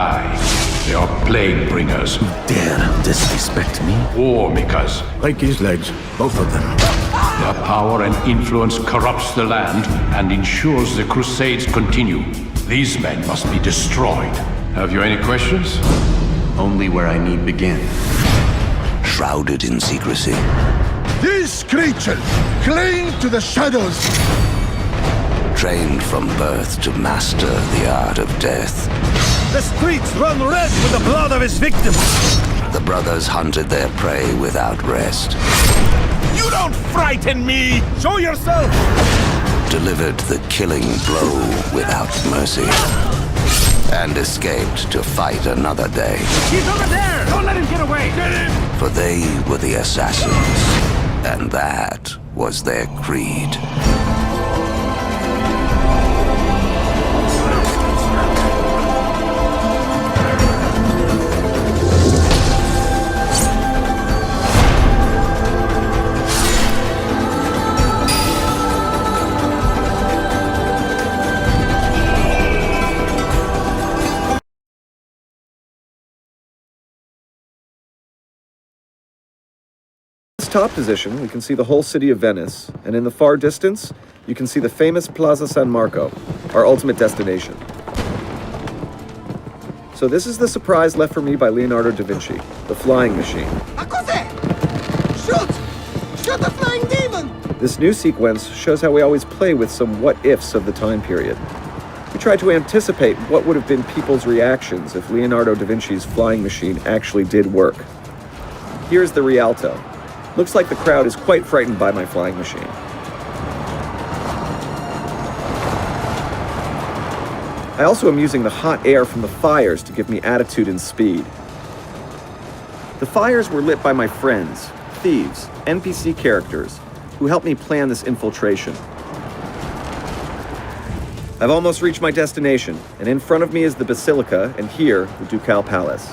They are plague bringers. Dare disrespect me? War makers. Break his legs, both of them. Their power and influence corrupts the land and ensures the crusades continue. These men must be destroyed. Have you any questions? Only where I need begin. Shrouded in secrecy. These creatures cling to the shadows. Trained from birth to master the art of death. The streets run red with the blood of his victims. The brothers hunted their prey without rest. You don't frighten me! Show yourself! Delivered the killing blow without mercy. And escaped to fight another day. He's over there! Don't let him get away! Get him! For they were the assassins. And that was their creed. Top position, we can see the whole city of Venice, and in the far distance, you can see the famous Plaza San Marco, our ultimate destination. So this is the surprise left for me by Leonardo da Vinci, the flying machine. Shoot! Shoot the flying demon! This new sequence shows how we always play with some what-ifs of the time period. We tried to anticipate what would have been people's reactions if Leonardo da Vinci's flying machine actually did work. Here's the Rialto. Looks like the crowd is quite frightened by my flying machine. I also am using the hot air from the fires to give me attitude and speed. The fires were lit by my friends, thieves, NPC characters, who helped me plan this infiltration. I've almost reached my destination, and in front of me is the Basilica, and here, the Ducal Palace.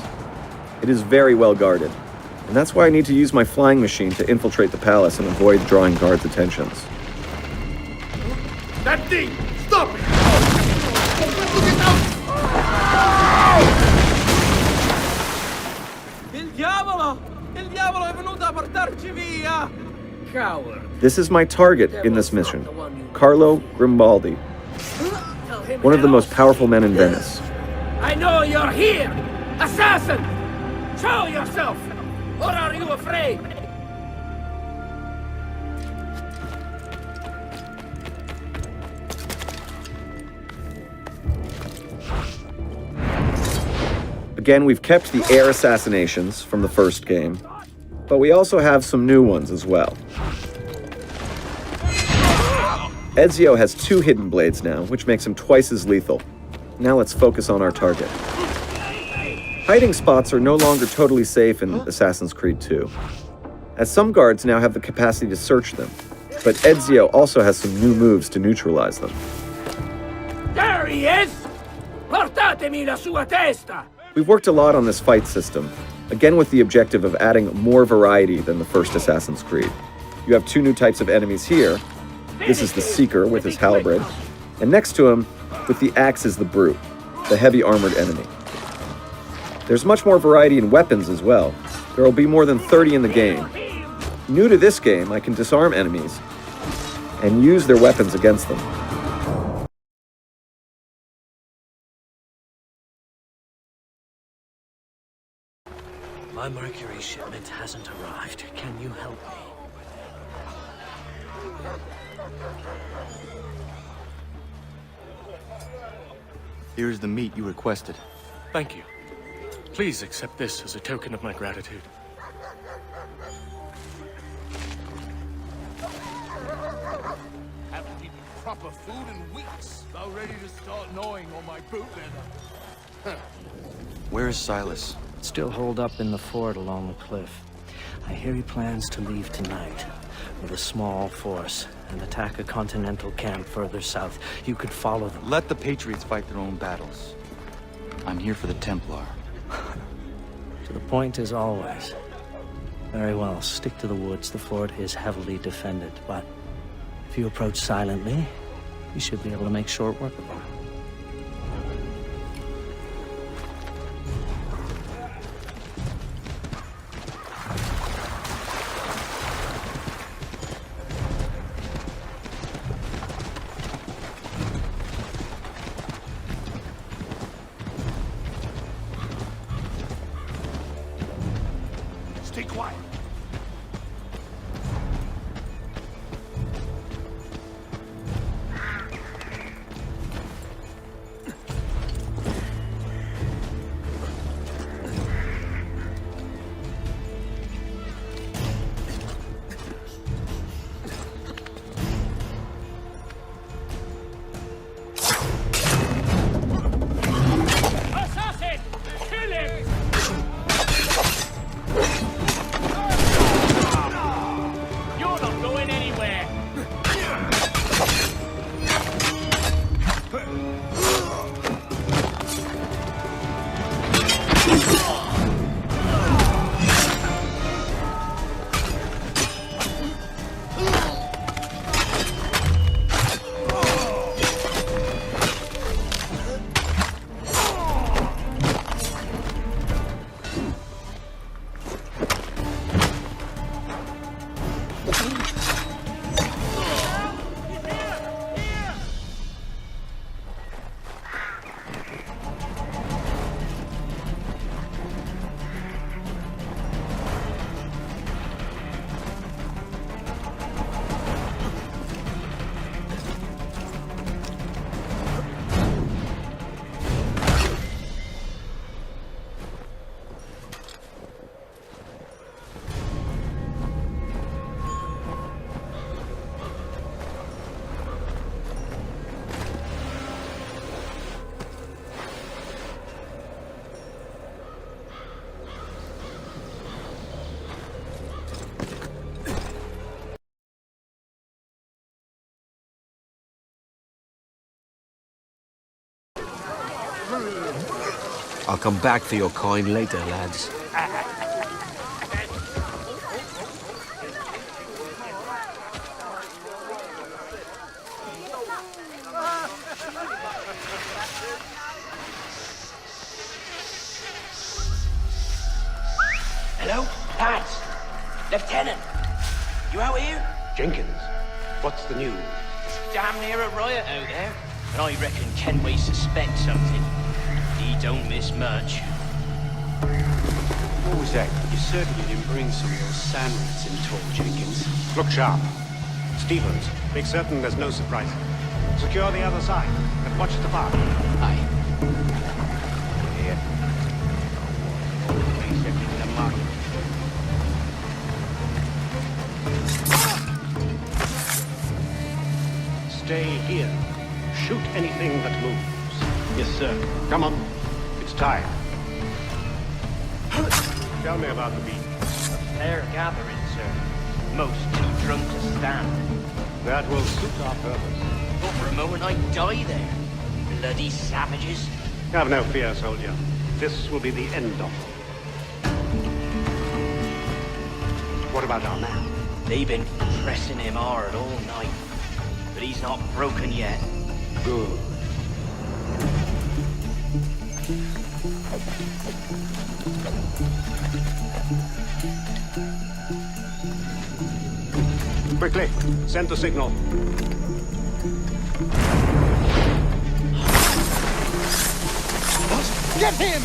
It is very well guarded. And that's why I need to use my flying machine to infiltrate the palace and avoid drawing guards' attentions. That thing! Stop it! Il diavolo! Il diavolo è venuto a portarci via! Coward. This is my target in this mission, Carlo Grimbaldi, one of the most powerful men in Venice. I know you're here! Assassin! Show yourself! Or are you afraid? Again, we've kept the air assassinations from the first game, but we also have some new ones as well. Ezio has 2 hidden blades now, which makes him twice as lethal. Now let's focus on our target. Hiding spots are no longer totally safe in Assassin's Creed 2, as some guards now have the capacity to search them, but Ezio also has some new moves to neutralize them. There he is! Portatemi la sua testa! We've worked a lot on this fight system, again with the objective of adding more variety than the first Assassin's Creed. You have 2 new types of enemies here. This is the Seeker with his halberd, and next to him, with the axe, is the Brute, the heavy armored enemy. There's much more variety in weapons as well. There will be more than 30 in the game. New to this game, I can disarm enemies and use their weapons against them. My Mercury shipment hasn't arrived. Can you help me? Here's the meat you requested. Thank you. Please accept this as a token of my gratitude. Haven't eaten proper food in weeks. About ready to start gnawing on my boot leather. Where is Silas? Still holed up in the fort along the cliff. I hear he plans to leave tonight with a small force and attack a continental camp further south. You could follow them. Let the Patriots fight their own battles. I'm here for the Templar. To the point as always. Very well, stick to the woods. The fort is heavily defended, but if you approach silently, you should be able to make short work of them. I'll come back for your coin later, lads. Hello, lads. Lieutenant, you out here? Jenkins, what's the news? It's damn near a riot out there, and I reckon Kenway suspects something. He don't miss much. What was that? You certainly didn't bring some of those sand rats in tall, Jenkins. Look sharp. Stevens, make certain there's no surprises. Secure the other side, and watch the bar. Aye. Here. Resetting the mark. Stay here. Shoot anything that moves. Yes, sir. Come on. It's time. Tell me about the beat. Fair gathering, sir. Most too drunk to stand. That will suit our purpose. But for a moment I'd die there. Bloody savages. Have no fear, soldier. This will be the end of them. What about our man? They've been pressing him hard all night. But he's not broken yet. Good. Quickly, send the signal. Get him!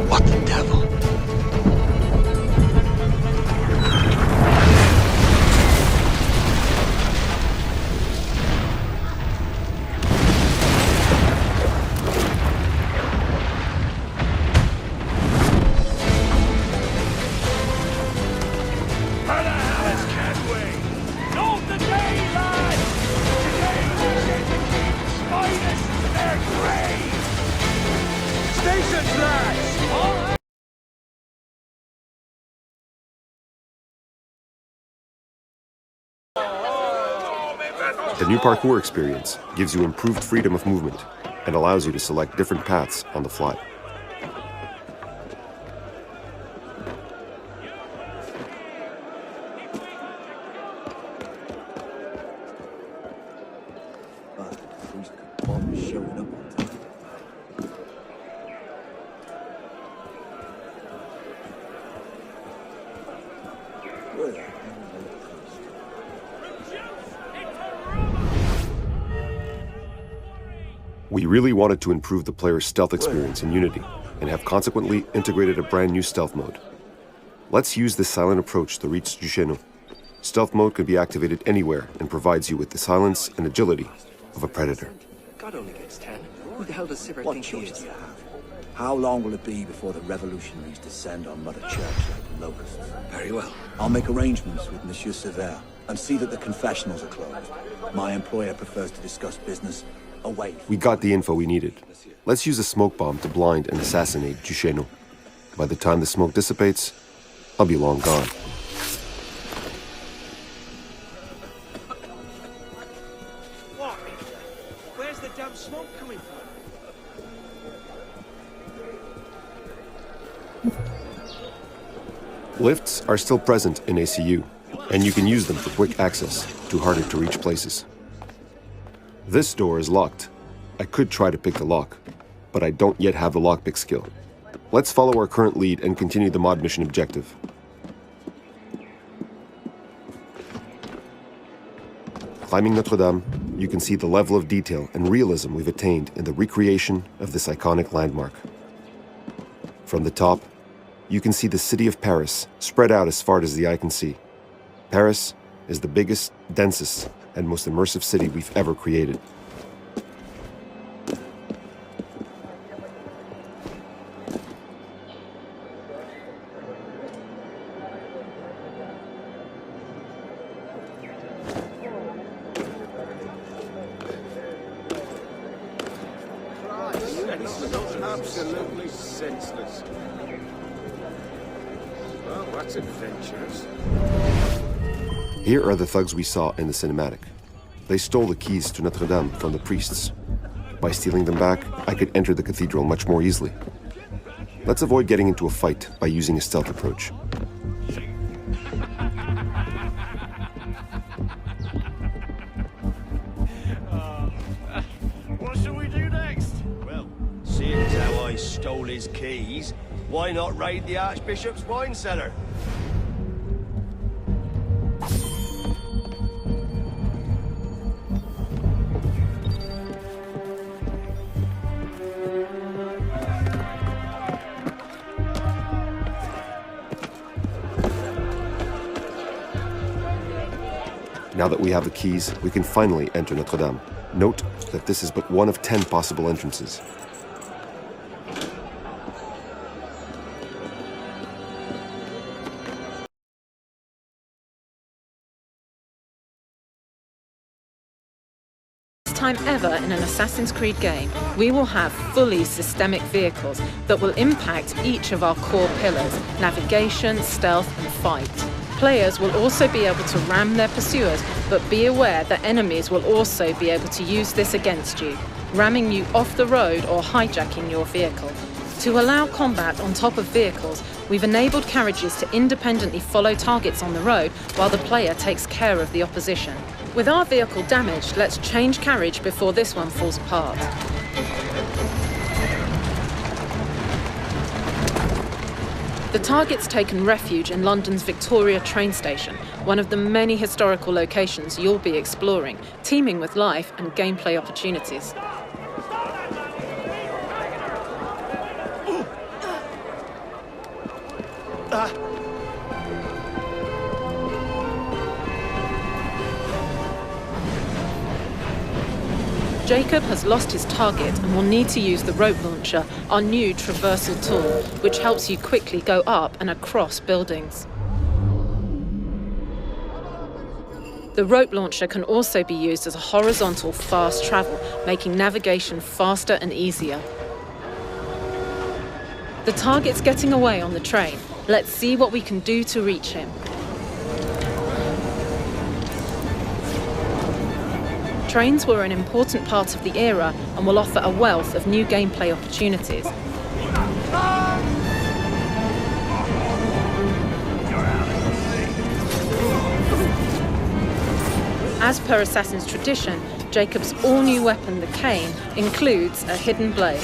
What the devil? Where the hell is Kenway? Not the day, lad! Today we send the king's finest to their grave! Stations, lads! All The new parkour experience gives you improved freedom of movement and allows you to select different paths on the fly. We really wanted to improve the player's stealth experience in Unity, and have consequently integrated a brand new stealth mode. Let's use this silent approach to reach Duchesneau. Stealth mode can be activated anywhere and provides you with the silence and agility of a predator. God only gets 10. Who the hell does Sivert What think he choice is? do you have? How long will it be before the revolutionaries descend on Mother Church like locusts? Very well. I'll make arrangements with Monsieur Sever and see that the confessionals are closed. My employer prefers to discuss business away. We got the info we needed. Let's use a smoke bomb to blind and assassinate Duchesneau. By the time the smoke dissipates, I'll be long gone. What? Where's the damn smoke coming from? Lifts are still present in ACU, and you can use them for quick access to harder-to-reach places. This door is locked. I could try to pick the lock, but I don't yet have the lockpick skill. Let's follow our current lead and continue the mod mission objective. Climbing Notre Dame, you can see the level of detail and realism we've attained in the recreation of this iconic landmark. From the top, you can see the city of Paris spread out as far as the eye can see. Paris is the biggest, densest, and most immersive city we've ever created. Absolutely senseless. Well, that's adventurous. Here are the thugs we saw in the cinematic. They stole the keys to Notre Dame from the priests. By stealing them back, I could enter the cathedral much more easily. Let's avoid getting into a fight by using a stealth approach. What shall we do next? Well, seeing as how I stole his keys, why not raid the Archbishop's wine cellar? Now that we have the keys, we can finally enter Notre Dame. Note that this is but one of 10 possible entrances. Time ever in an Assassin's Creed game, we will have fully systemic vehicles that will impact each of our core pillars: navigation, stealth, and fight. Players will also be able to ram their pursuers, but be aware that enemies will also be able to use this against you, ramming you off the road or hijacking your vehicle. To allow combat on top of vehicles, we've enabled carriages to independently follow targets on the road while the player takes care of the opposition. With our vehicle damaged, let's change carriage before this one falls apart. The target's taken refuge in London's Victoria train station, one of the many historical locations you'll be exploring, teeming with life and gameplay opportunities. Jacob has lost his target and will need to use the rope launcher, our new traversal tool, which helps you quickly go up and across buildings. The rope launcher can also be used as a horizontal fast travel, making navigation faster and easier. The target's getting away on the train. Let's see what we can do to reach him. Trains were an important part of the era and will offer a wealth of new gameplay opportunities. As per Assassin's tradition, Jacob's all-new weapon, the cane, includes a hidden blade.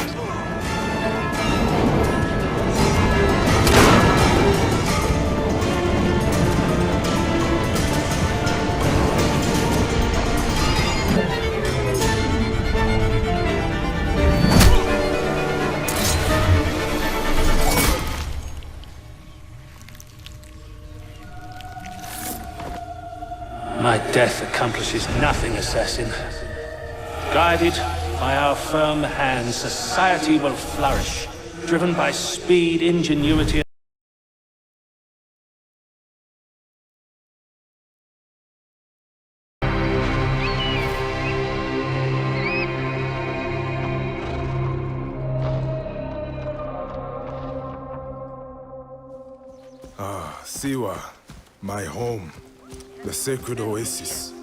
My death accomplishes nothing, assassin. Guided by our firm hands, society will flourish, driven by speed, ingenuity, Siwa, my home. The sacred oasis. I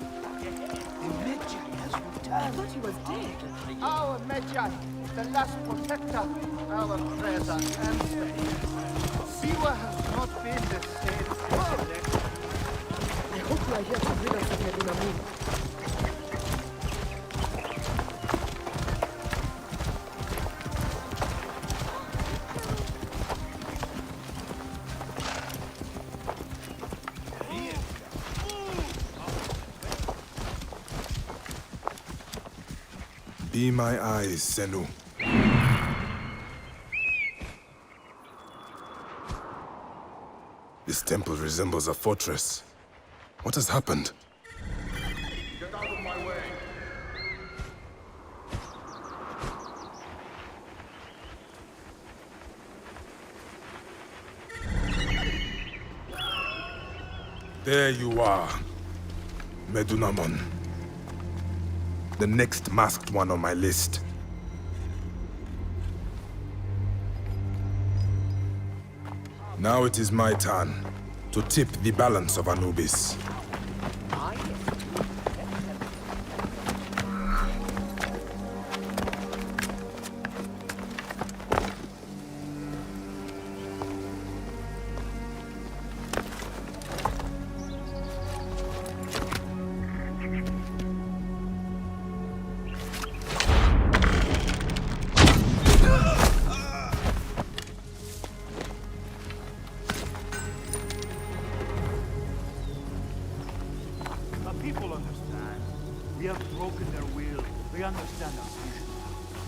thought he was dead. Our Medjay, the last protector, our prayers are answered. Siwa has not been the same. I hope you are here to rid us of Medunamina. Be my eyes, Senu. This temple resembles a fortress. What has happened? Get out of my way. There you are, Medunamon. The next masked one on my list. Now it is my turn to tip the balance of Anubis.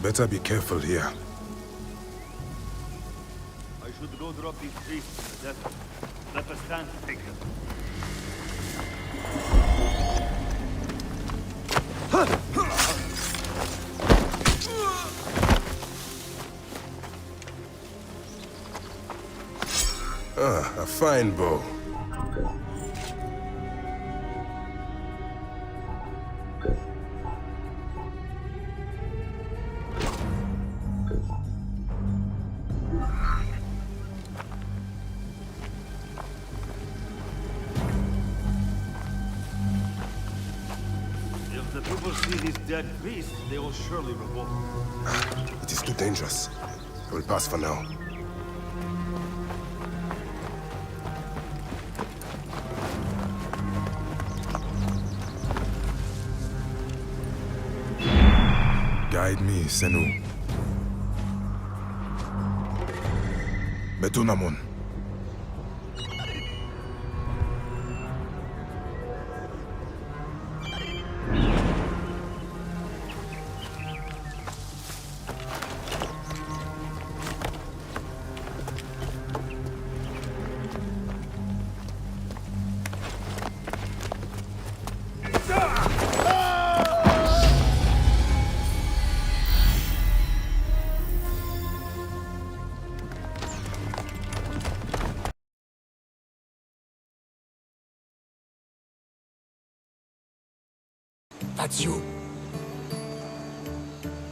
Better be careful here. I should go drop these priests in the desert. Let the stand take them. Ah, a fine bow. If the people see these dead priests, they will surely revolt. It is too dangerous. I will pass for now. Guide me, Senu. Betunamon. That's you.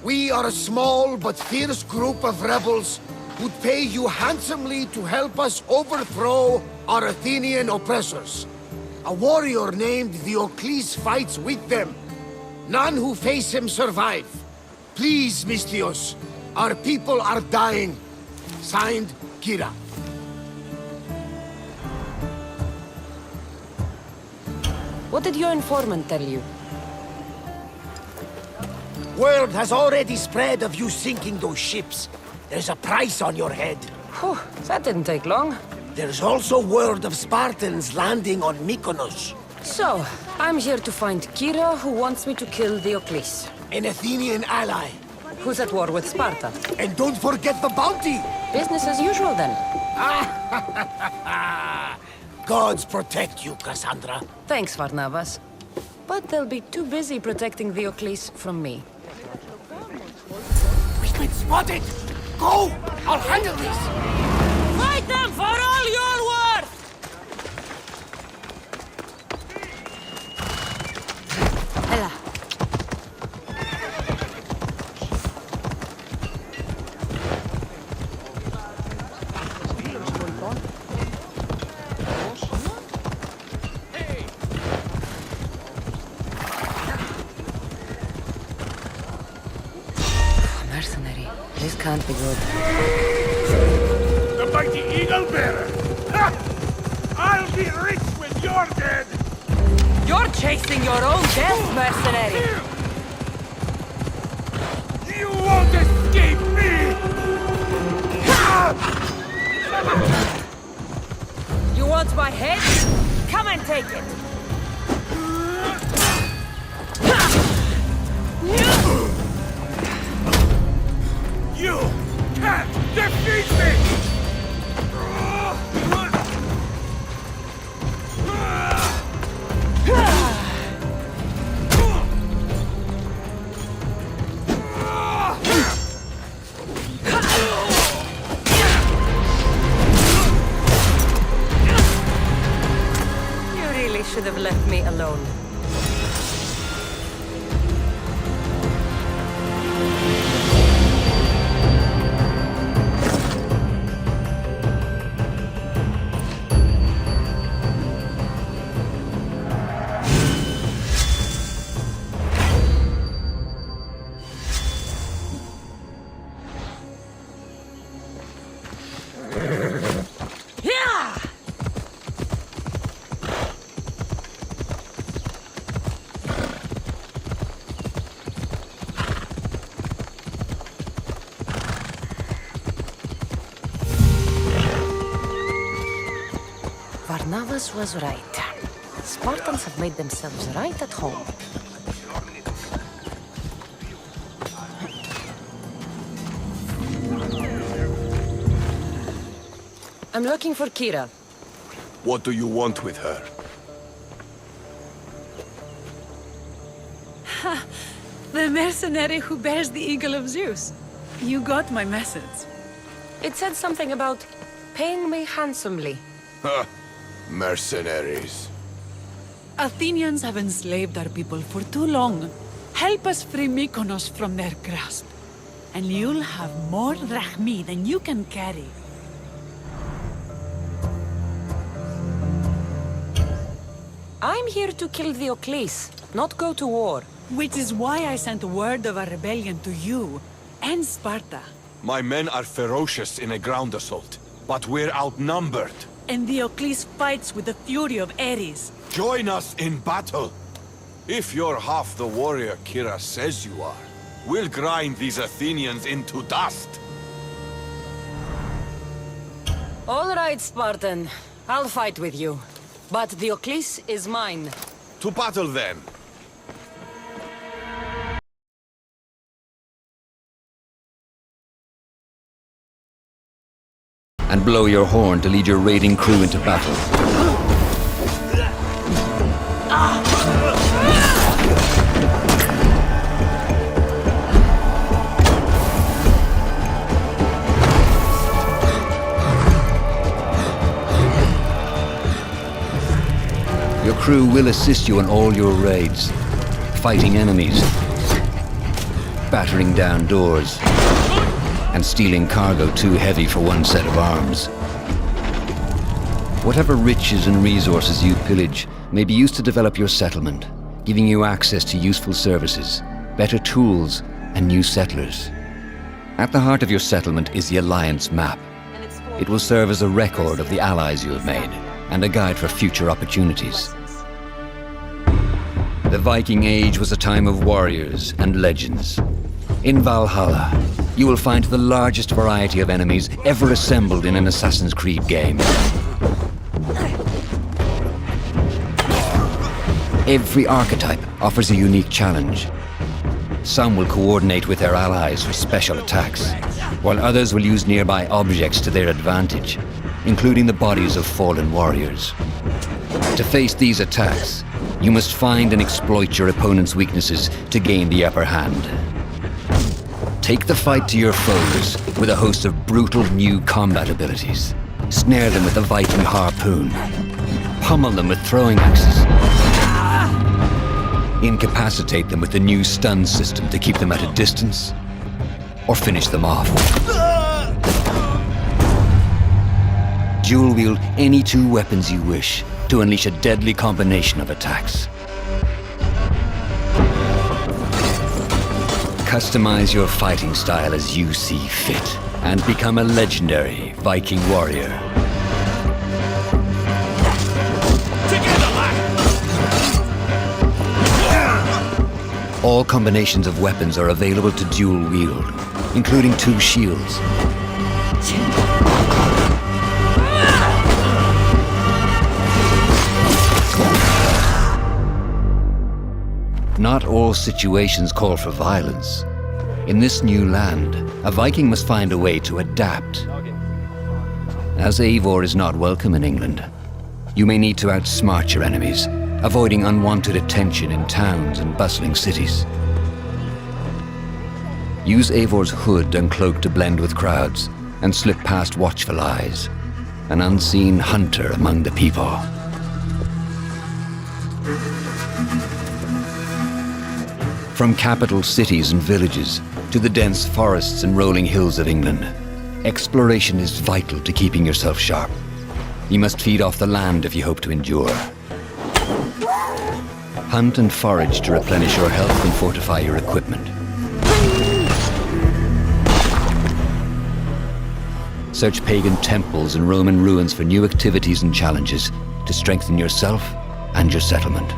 We are a small but fierce group of rebels who'd pay you handsomely to help us overthrow our Athenian oppressors. A warrior named Diocles fights with them. None who face him survive. Please, Misthios, our people are dying. Signed, Kira. What did your informant tell you? Word has already spread of you sinking those ships. There's a price on your head. Whew, that didn't take long. There's also word of Spartans landing on Mykonos. So, I'm here to find Kira, who wants me to kill Diocles. An Athenian ally. Who's at war with Sparta. And don't forget the bounty! Business as usual, then. Gods protect you, Cassandra. Thanks, Varnavas. But they'll be too busy protecting Diocles from me. We've been spotted! Go! I'll handle this! Fight them for all you're worth! Ella. Mercenary. This can't be good. The mighty eagle bearer! Ha! I'll be rich when you're dead! You're chasing your own death, mercenary! You won't escape me! You want my head? Come and take it! You can't defeat me! You really should have left me alone. Varnavas was right. Spartans have made themselves right at home. I'm looking for Kira. What do you want with her? Ha! The mercenary who bears the Eagle of Zeus. You got my message. It said something about paying me handsomely. Ha! Mercenaries. Athenians have enslaved our people for too long. Help us free Mykonos from their grasp, and you'll have more drachmi than you can carry. I'm here to kill Diocles, not go to war. Which is why I sent word of our rebellion to you and Sparta. My men are ferocious in a ground assault, but we're outnumbered. And Diocles fights with the fury of Ares. Join us in battle! If you're half the warrior Kira says you are, we'll grind these Athenians into dust! All right, Spartan. I'll fight with you. But Diocles is mine. To battle then! And blow your horn to lead your raiding crew into battle. Your crew will assist you in all your raids, fighting enemies, battering down doors, and stealing cargo too heavy for one set of arms. Whatever riches and resources you pillage may be used to develop your settlement, giving you access to useful services, better tools, and new settlers. At the heart of your settlement is the Alliance map. It will serve as a record of the allies you have made, and a guide for future opportunities. The Viking Age was a time of warriors and legends. In Valhalla, you will find the largest variety of enemies ever assembled in an Assassin's Creed game. Every archetype offers a unique challenge. Some will coordinate with their allies for special attacks, while others will use nearby objects to their advantage, including the bodies of fallen warriors. To face these attacks, you must find and exploit your opponent's weaknesses to gain the upper hand. Take the fight to your foes with a host of brutal new combat abilities. Snare them with the Viking harpoon. Pummel them with throwing axes. Incapacitate them with the new stun system to keep them at a distance, or finish them off. Dual wield any two weapons you wish to unleash a deadly combination of attacks. Customize your fighting style as you see fit, and become a legendary Viking warrior. All combinations of weapons are available to dual wield, including two shields. Not all situations call for violence. In this new land, a Viking must find a way to adapt. As Eivor is not welcome in England, you may need to outsmart your enemies, avoiding unwanted attention in towns and bustling cities. Use Eivor's hood and cloak to blend with crowds, and slip past watchful eyes, an unseen hunter among the people. From capital cities and villages to the dense forests and rolling hills of England, exploration is vital to keeping yourself sharp. You must feed off the land if you hope to endure. Hunt and forage to replenish your health and fortify your equipment. Search pagan temples and Roman ruins for new activities and challenges to strengthen yourself and your settlement.